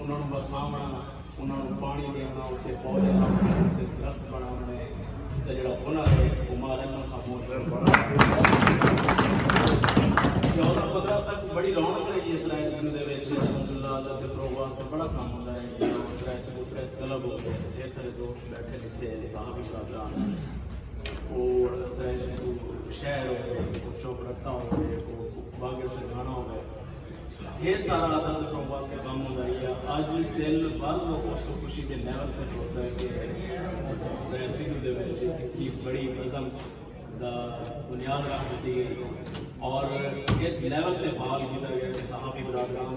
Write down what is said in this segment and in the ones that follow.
उन्होंने बसावना, उन्होंने पानी देना, उत्ते पौधे लाने, उत्ते दरख्त बनाने, तो जो हुनर है वो मालिक का खामोश है। 14-15 तक बड़ी रौनक रही इस राय सिंह दे विच अल्हम्दुलिल्लाह दा प्रोग्राम पर बड़ा काम होता है। प्रेस क्लब हो गए, ढेर सारे दोस्त बैठे लिखे साहबी बरादरान और शहर हो गए, चौकरत्ता हो गए, बागे सरगाना हो गए, ढेर सारा अदद प्रोग्राम का काम होता है। अज दिल भर उस खुशी के लेवल पर होता है कि सिंह दे विच की बड़ी नज़म का बुनियाद रख दी गई और इस लेवल पर फाल किया गया कि साहबी बरादरान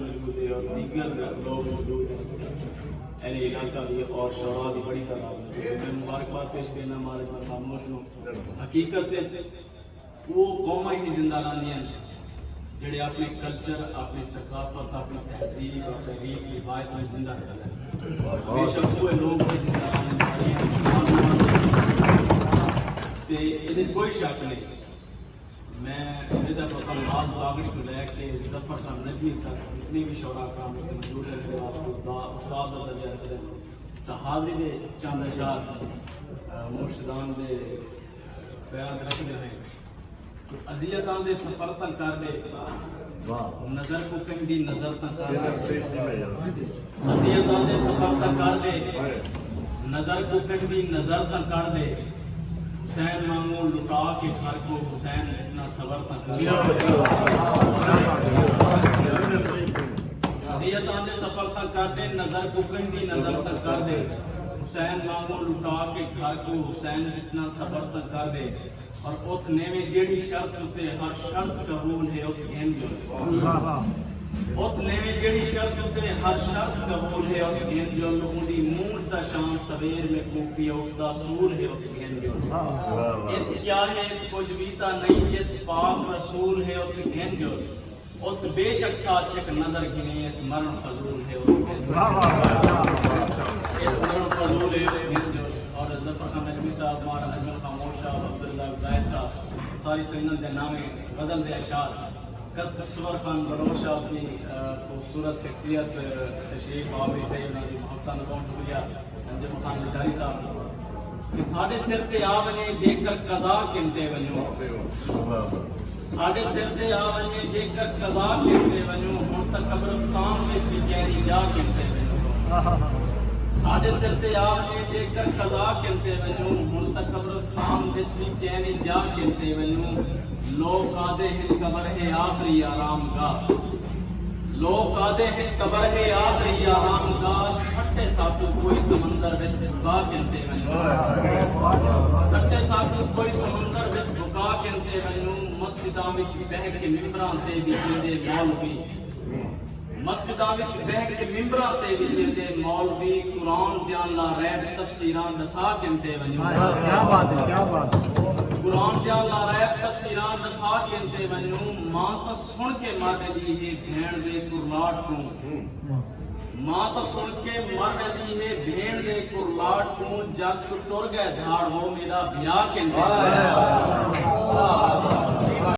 मौजूद है और दीगर लोग मौजूद हैं एने इलाका भी और शोरा की बड़ी तादाद में। मैं मुबारकबाद पेश करना हमारे खामोश को। हकीकत वो कौम ही जिंदा रहियां जेडे अपने कल्चर, अपनी सकाफत, अपनी तहजीब और तहरीक रिवायत में जिंदा रहते हैं। बेशक वो लोग जिंदा कोई शक नहीं। मैं कागज को लैके जफर साहब नजमी तक जितनी भी शोरा काम मौजूद है उस्ताद का दर्जा तो हाजिर चंद अशार मुर्शदान के बयान रखते हैं। अजियतां दे सफर तक कर दे नजर को कहीं नजर तक कर दे, अजियतां दे सफर तक कर दे नजर को कहीं नजर तक कर दे। हुसैन मांगो लुटा के सर को हुसैन इतना सबर तक अजियतां दे सफर तक कर दे नजर को कहीं नजर तक कर दे। हुसैन मांगो लुटा के घर को हुसैन इतना सबर तक कर दे। और उत नेवे जेड़ी शर्त उते हर शर्त कबूल है उत गेन जो उत नेवे जेड़ी शर्त उते हर शर्त कबूल है उत गेन जो लोगों दी मूंछ दा शाम सवेर में कूपी उठदा सूर है उत गेन जो इत क्या है इत कुछ बीता नहीं इत पाक रसूल है उत गेन जो उत बेशक साथ एक नजर गिने इत मरण फजूल है उत मरण फजूल है गेन जो। और जफर खान नजमी साहब हमारा अजमल खामोश साहब अब्दुल्ला जायद साहब सारी सैनन के नामे गजल दे अशार कसवर खान बलोच साहब की खूबसूरत शख्सियत तशरीफ आवी थे उन्होंने मोहब्बत का बहुत शुक्रिया अंजुम खान निशारी साहब कि साढ़े सिर ते आ वने जेकर कज़ा किनते वनो साढ़े सिर ते आ वने जेकर कज़ा किनते वनो हुण तक कब्रिस्तान में भी गहरी जा किनते वनो साढ़े सिर ते आ वने जेकर कज़ा किनते वनो हुण तक कब्रिस्तान में भी गहरी जा किनते वनो। लोग आदे हैं कब्र है आखिरी आरामगाह, लोग आदे हैं कब्र है आखिरी आरामगाह। सट्टे साथू कोई समंदर विच बुका किनते वनो सट्टे साथू कोई समंदर विच बुका किनते वनो। मस्जिदां विच बह के मिंबरां ते विचदे मौलवी मस्जिदां विच बह के मिंबरां ते विचदे मौलवी कुरान दी ला रैब तफसीरां दसा किनते वनो। क्या बात है, क्या बात है। कुरान दी ला रैब तफसीरां दसा किनते वनो। मां तां सुन के मर दी है भेण दे कुरलाट को मां तां सुन के मर दी है भेण दे कुरलाट को। जग टुर गए धाड़ हो मेरा ब्याह किनते